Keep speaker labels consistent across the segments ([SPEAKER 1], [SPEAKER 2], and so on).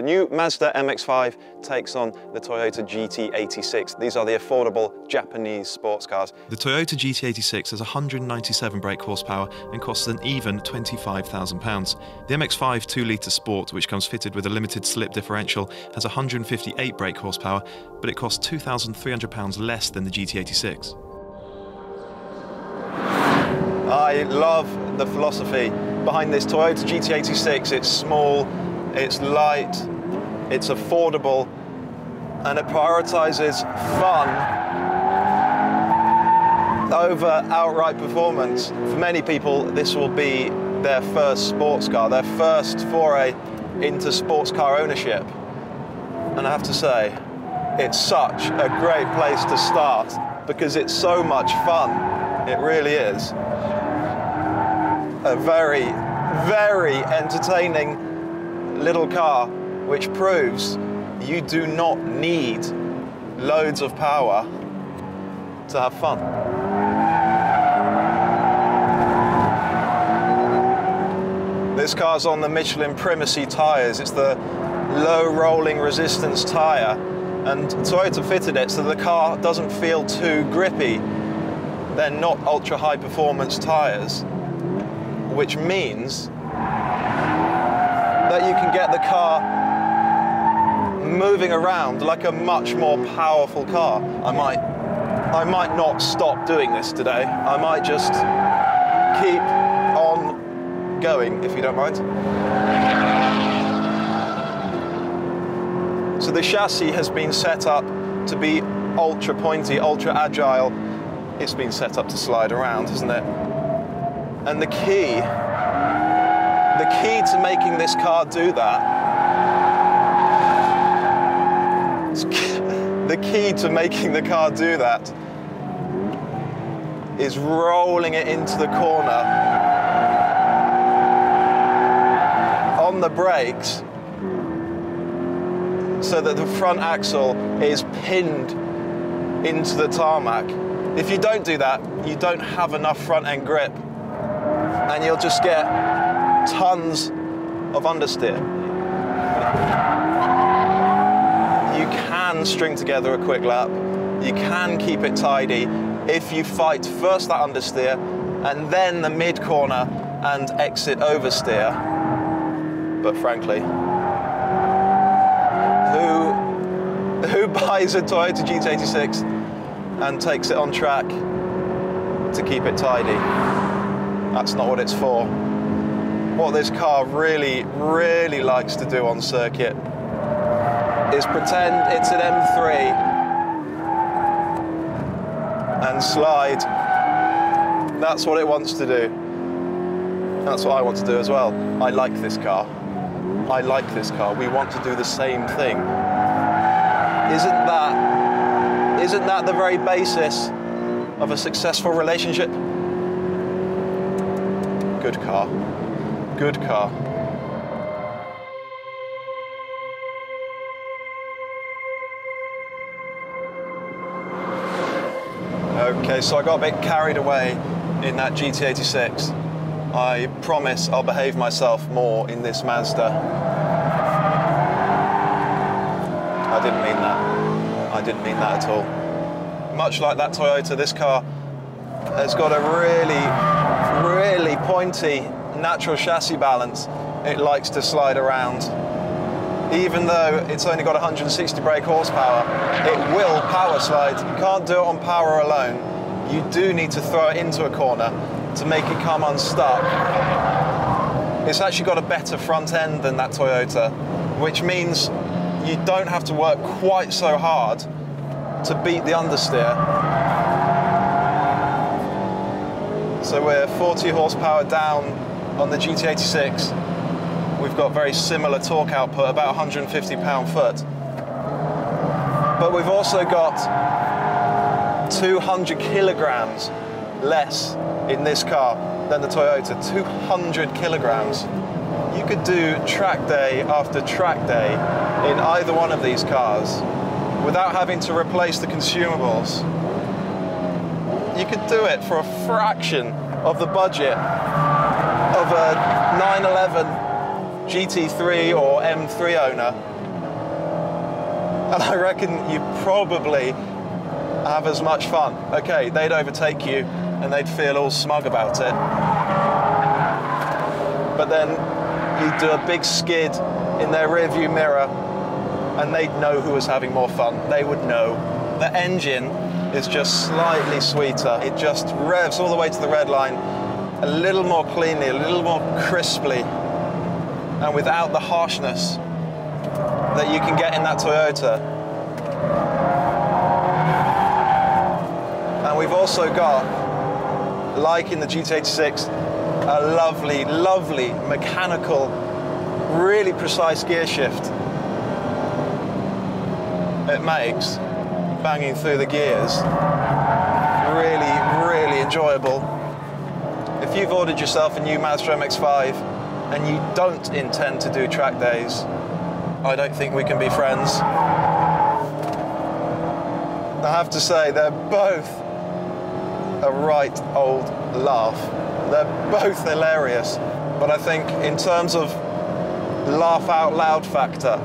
[SPEAKER 1] new Mazda MX-5 takes on the Toyota GT86. These are the affordable Japanese sports cars.
[SPEAKER 2] The Toyota GT86 has 197 brake horsepower and costs an even £25,000. The MX-5 2-litre Sport, which comes fitted with a limited slip differential, has 158 brake horsepower, but it costs £2,300 less than the GT86.
[SPEAKER 1] I love the philosophy behind this Toyota GT86. It's small, it's light, it's affordable, and it prioritizes fun over outright performance. For many people, this will be their first sports car, their first foray into sports car ownership. And I have to say, it's such a great place to start because it's so much fun. It really is. A very, very entertaining little car which proves you do not need loads of power to have fun. This car's on the Michelin Primacy tyres. It's the low rolling resistance tyre, and Toyota fitted it so the car doesn't feel too grippy. They're not ultra high performance tyres, which means that you can get the car moving around like a much more powerful car. I might not stop doing this today. I might just keep on going, if you don't mind. So the chassis has been set up to be ultra pointy, ultra agile. It's been set up to slide around, hasn't it? And the key to making this car do that, the key to making the car do that is rolling it into the corner on the brakes so that the front axle is pinned into the tarmac. If you don't do that, you don't have enough front end grip, and you'll just get tons of understeer. You can string together a quick lap, you can keep it tidy if you fight first that understeer and then the mid corner and exit oversteer. But frankly, who buys a Toyota GT86 and takes it on track to keep it tidy? That's not what it's for. What this car really, really likes to do on circuit is pretend it's an M3 and slide. That's what it wants to do. That's what I want to do as well. I like this car. I like this car. We want to do the same thing. Isn't that the very basis of a successful relationship? Good car. Good car. Okay, so I got a bit carried away in that GT86. I promise I'll behave myself more in this Mazda. I didn't mean that. I didn't mean that at all. Much like that Toyota, this car has got a really, really pointy natural chassis balance. It likes to slide around. Even though it's only got 160 brake horsepower, it will power slide. You can't do it on power alone. You do need to throw it into a corner to make it come unstuck. It's actually got a better front end than that Toyota, which means you don't have to work quite so hard to beat the understeer. So we're 40 horsepower down on the GT86. We've got very similar torque output, about 150 pound-foot. But we've also got 200 kilograms less in this car than the Toyota. 200 kilograms. You could do track day after track day in either one of these cars without having to replace the consumables. You could do it for a fraction of the budget of a 911 GT3 or M3 owner and I reckon you probably have as much fun. Okay, they'd overtake you and they'd feel all smug about it. But then you'd do a big skid in their rearview mirror and they'd know who was having more fun. They would know. The engine is just slightly sweeter. It just revs all the way to the red line, a little more cleanly, a little more crisply, and without the harshness that you can get in that Toyota. And we've also got, like in the GT86, a lovely, lovely mechanical, really precise gear shift it makes, banging through the gears. Really, really enjoyable. If you've ordered yourself a new Mazda MX-5 and you don't intend to do track days, I don't think we can be friends. I have to say, they're both a right old laugh. They're both hilarious. But I think in terms of laugh out loud factor,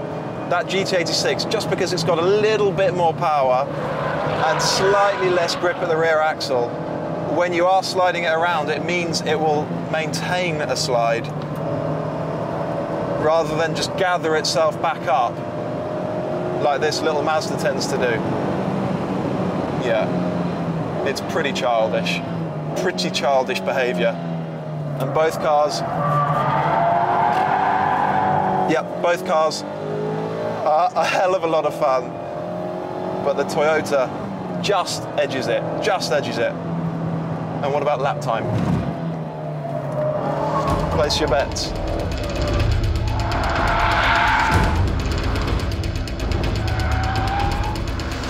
[SPEAKER 1] that GT86, just because it's got a little bit more power and slightly less grip at the rear axle, when you are sliding it around, it means it will maintain a slide rather than just gather itself back up like this little Mazda tends to do. Yeah, it's pretty childish behaviour. And both cars, both cars are a hell of a lot of fun, but the Toyota just edges it. And what about lap time? Place your bets.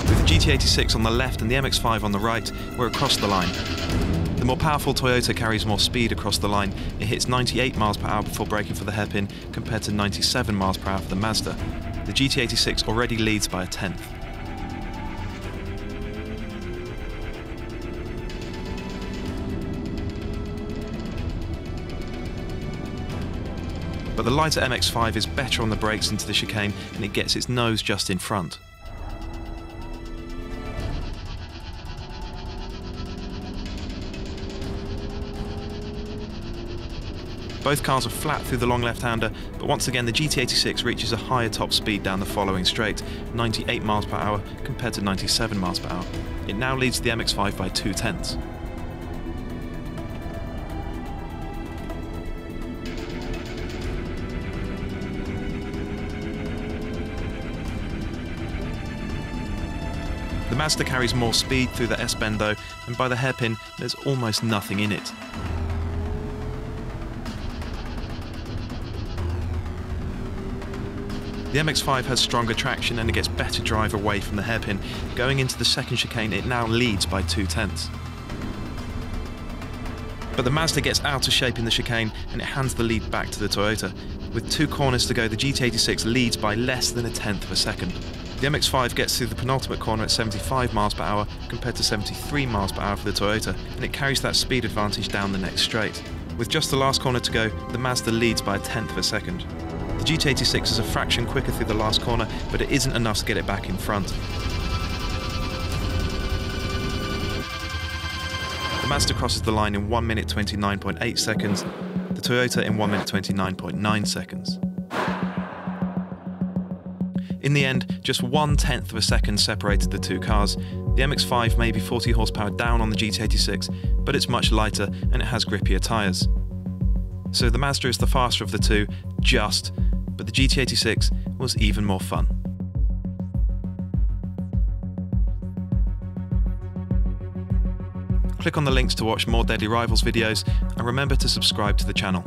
[SPEAKER 2] With the GT86 on the left and the MX-5 on the right, we're across the line. The more powerful Toyota carries more speed across the line. It hits 98 miles per hour before braking for the hairpin, compared to 97 miles per hour for the Mazda. The GT86 already leads by a tenth. But the lighter MX-5 is better on the brakes into the chicane, and it gets its nose just in front. Both cars are flat through the long left-hander, but once again the GT86 reaches a higher top speed down the following straight, 98 miles per hour compared to 97 miles per hour. It now leads the MX-5 by 2/10. The Mazda carries more speed through the S-bend though, and by the hairpin there's almost nothing in it. The MX-5 has stronger traction and it gets better drive away from the hairpin. Going into the second chicane, it now leads by 2/10. But the Mazda gets out of shape in the chicane and it hands the lead back to the Toyota. With 2 corners to go, the GT86 leads by less than a tenth of a second. The MX-5 gets through the penultimate corner at 75 miles per hour compared to 73 miles per hour for the Toyota, and it carries that speed advantage down the next straight. With just the last corner to go, the Mazda leads by a tenth of a second. The GT86 is a fraction quicker through the last corner, but it isn't enough to get it back in front. The Mazda crosses the line in 1 minute 29.8 seconds, the Toyota in 1 minute 29.9 seconds. In the end, just 1/10 of a second separated the two cars. The MX-5 may be 40 horsepower down on the GT86, but it's much lighter and it has grippier tyres. So the Mazda is the faster of the two, but the GT86 was even more fun. Click on the links to watch more Deadly Rivals videos, and remember to subscribe to the channel.